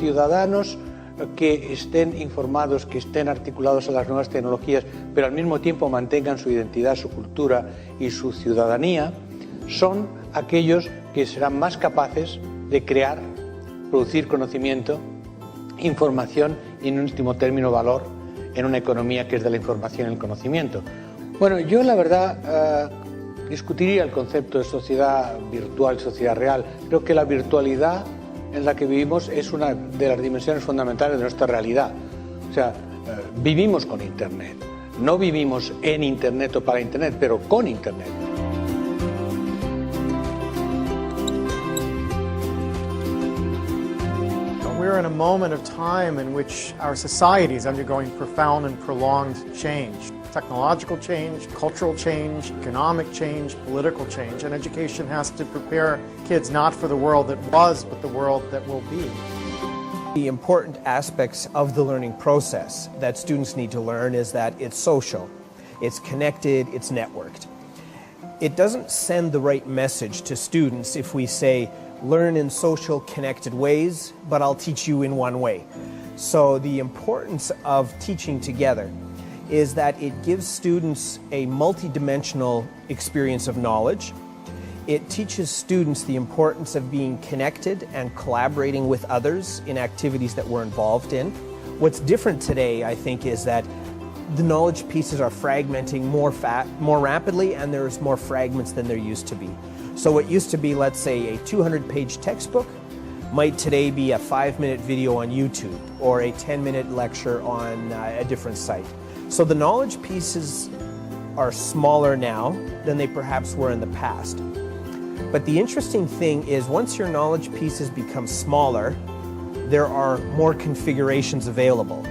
ciudadanos que estén informados, que estén articulados a las nuevas tecnologías, pero al mismo tiempo mantengan su identidad, su cultura y su ciudadanía, son aquellos que serán más capaces de crear, producir conocimiento, información y, en último término, valor en una economía que es de la información y el conocimiento. Bueno, yo la verdad discutiría el concepto de sociedad virtual, sociedad real. Creo que la virtualidad en la que vivimos es una de las dimensiones fundamentales de nuestra realidad. O sea, vivimos con Internet. No vivimos en Internet o para Internet, pero con Internet. We're in a moment of time in which our society is undergoing profound and prolonged change. Technological change, cultural change, economic change, political change, and education has to prepare kids not for the world that was, but the world that will be. The important aspects of the learning process that students need to learn is that it's social, it's connected, it's networked. It doesn't send the right message to students if we say, learn in social, connected ways, but I'll teach you in one way. So the importance of teaching together is that it gives students a multidimensional experience of knowledge. It teaches students the importance of being connected and collaborating with others in activities that we're involved in. What's different today, I think, is that the knowledge pieces are fragmenting more rapidly, and there's more fragments than there used to be. So what used to be, let's say, a 200-page textbook might today be a 5-minute video on YouTube or a 10-minute lecture on a different site. So the knowledge pieces are smaller now than they perhaps were in the past. But the interesting thing is once your knowledge pieces become smaller, there are more configurations available.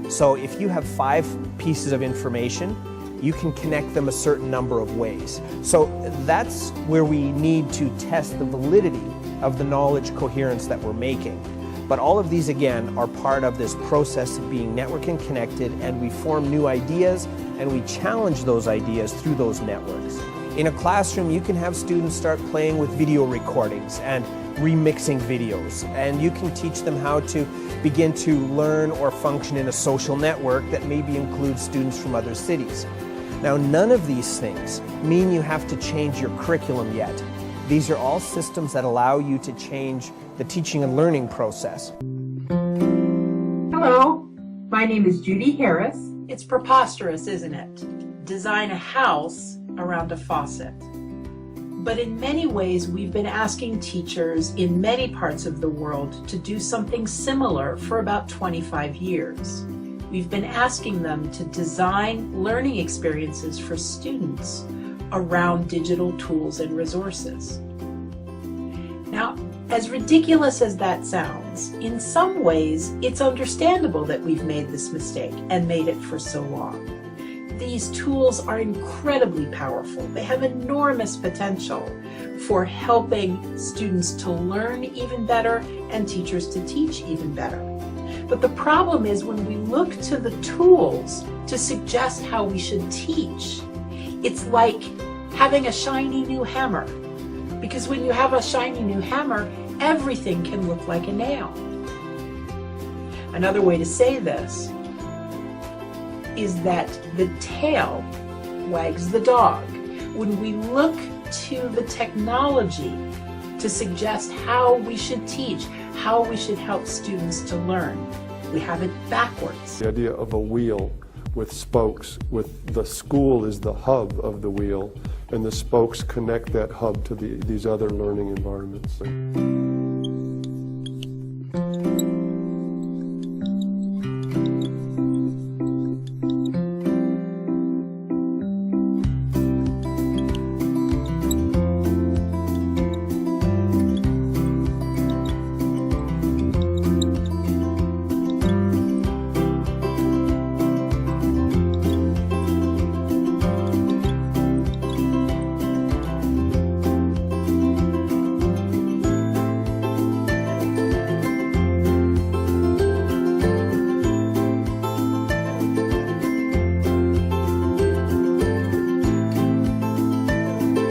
So if you have 5 pieces of information, you can connect them a certain number of ways. So that's where we need to test the validity of the knowledge coherence that we're making. But all of these, again, are part of this process of being network and connected, and we form new ideas and we challenge those ideas through those networks. In a classroom, you can have students start playing with video recordings and remixing videos, and you can teach them how to begin to learn or function in a social network that maybe includes students from other cities. Now, none of these things mean you have to change your curriculum yet. These are all systems that allow you to change the teaching and learning process. Hello, my name is Judy Harris. It's preposterous, isn't it? Design a house around a faucet. But in many ways, we've been asking teachers in many parts of the world to do something similar for about 25 years. We've been asking them to design learning experiences for students around digital tools and resources. Now, as ridiculous as that sounds, in some ways, it's understandable that we've made this mistake and made it for so long. These tools are incredibly powerful. They have enormous potential for helping students to learn even better and teachers to teach even better. But the problem is when we look to the tools to suggest how we should teach, it's like having a shiny new hammer. Because when you have a shiny new hammer, everything can look like a nail. Another way to say this is that the tail wags the dog. When we look to the technology to suggest how we should teach, how we should help students to learn, we have it backwards. The idea of a wheel with spokes, with the school is the hub of the wheel, and the spokes connect that hub to these other learning environments.